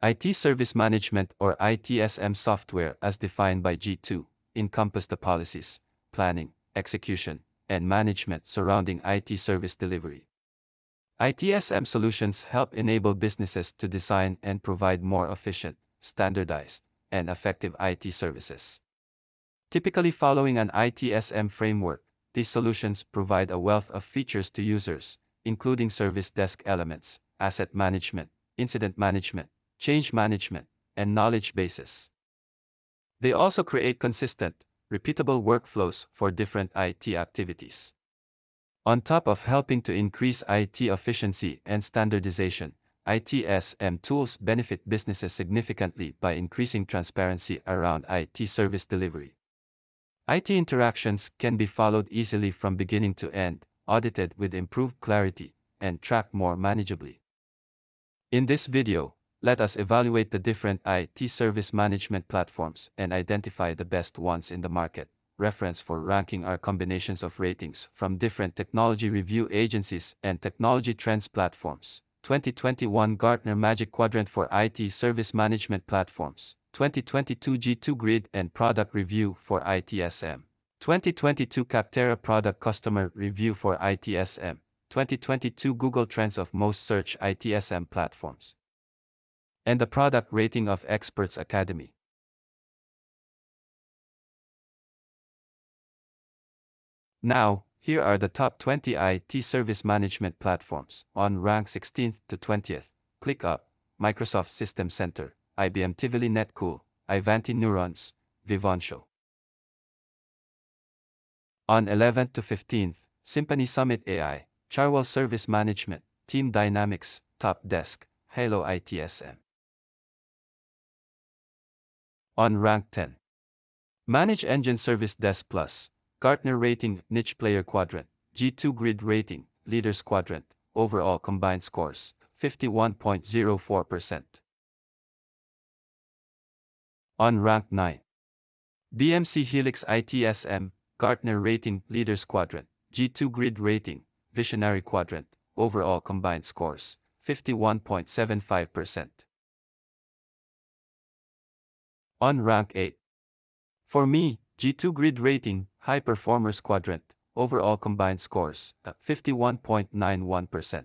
IT Service Management or ITSM software as defined by G2 encompass the policies, planning, execution, and management surrounding IT service delivery. ITSM solutions help enable businesses to design and provide more efficient, standardized, and effective IT services. Typically following an ITSM framework, these solutions provide a wealth of features to users, including service desk elements, asset management, incident management, change management, and knowledge bases. They also create consistent, repeatable workflows for different IT activities. On top of helping to increase IT efficiency and standardization, ITSM tools benefit businesses significantly by increasing transparency around IT service delivery. IT interactions can be followed easily from beginning to end, audited with improved clarity, and tracked more manageably. In this video, let us evaluate the different IT service management platforms and identify the best ones in the market. Reference for ranking are combinations of ratings from different technology review agencies and technology trends platforms. 2021 Gartner Magic Quadrant for IT Service Management Platforms. 2022 G2 Grid and Product Review for ITSM. 2022 Capterra Product Customer Review for ITSM. 2022 Google Trends of Most Search ITSM Platforms. And the Product Rating of Experts Academy. Now, here are the top 20 IT service management platforms. On rank 16th to 20th, ClickUp, Microsoft System Center, IBM Tivoli Netcool, Ivanti Neurons, Vivansho. On 11th to 15th, Symphony Summit AI, Charwell Service Management, Team Dynamics, Top Desk, Halo ITSM. On rank 10, Manage Engine Service Desk Plus, Gartner Rating Niche Player Quadrant, G2 Grid Rating, Leaders Quadrant, Overall Combined Scores, 51.04%. On rank 9, BMC Helix ITSM, Gartner Rating Leaders Quadrant, G2 Grid Rating, Visionary Quadrant, Overall Combined Scores, 51.75%. On rank 8, for me, G2 Grid Rating, High Performers Quadrant, Overall Combined Scores, 51.91%.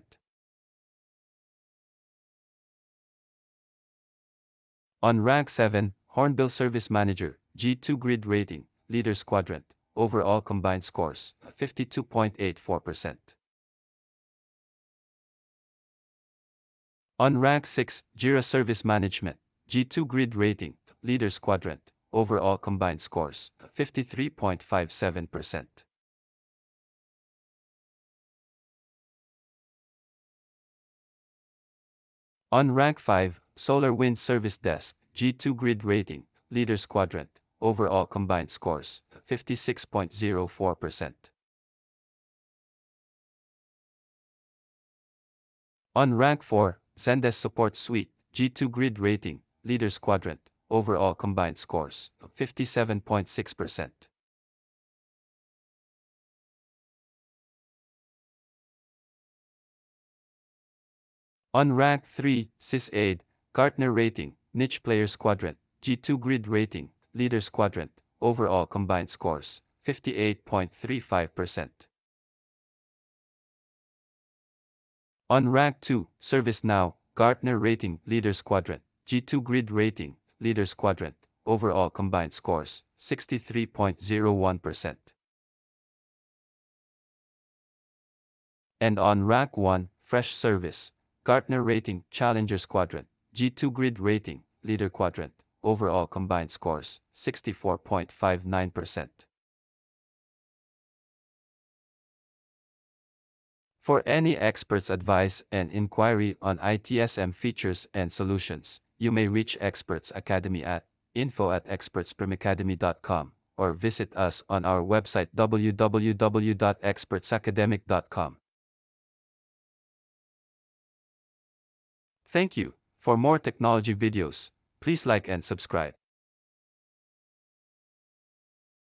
On rank 7, HORNBILL Service Manager, G2 Grid Rating, Leaders Quadrant, Overall Combined Scores, 52.84%. On rank 6, JIRA Service Management, G2 Grid Rating, Leaders Quadrant, Overall Combined Scores, 53.57%. On rank 5, SOLARWINDS Service Desk, G2 Grid Rating, Leaders Quadrant, Overall Combined Scores, 56.04%. On rank 4, ZENDESK Support Suite, G2 Grid Rating, Leaders Quadrant, Overall Combined Scores, 57.6%. On rank 3, SYSAID, Gartner Rating, Niche Players Quadrant, G2 Grid Rating, Leaders Quadrant, Overall Combined Scores, 58.35%. On rank 2, ServiceNow, Gartner Rating, Leaders Quadrant, G2 Grid Rating, Leaders Quadrant, Overall Combined Scores, 63.01%. And on rank 1, Freshservice, Gartner Rating, Challengers Quadrant, G2 Grid Rating, Leader Quadrant, Overall Combined Scores, 64.59%. For any expert's advice and inquiry on ITSM features and solutions, you may reach Experts Academy at info@expertspremacademy.com or visit us on our website www.expertsacademic.com. Thank you. For more technology videos, please like and subscribe.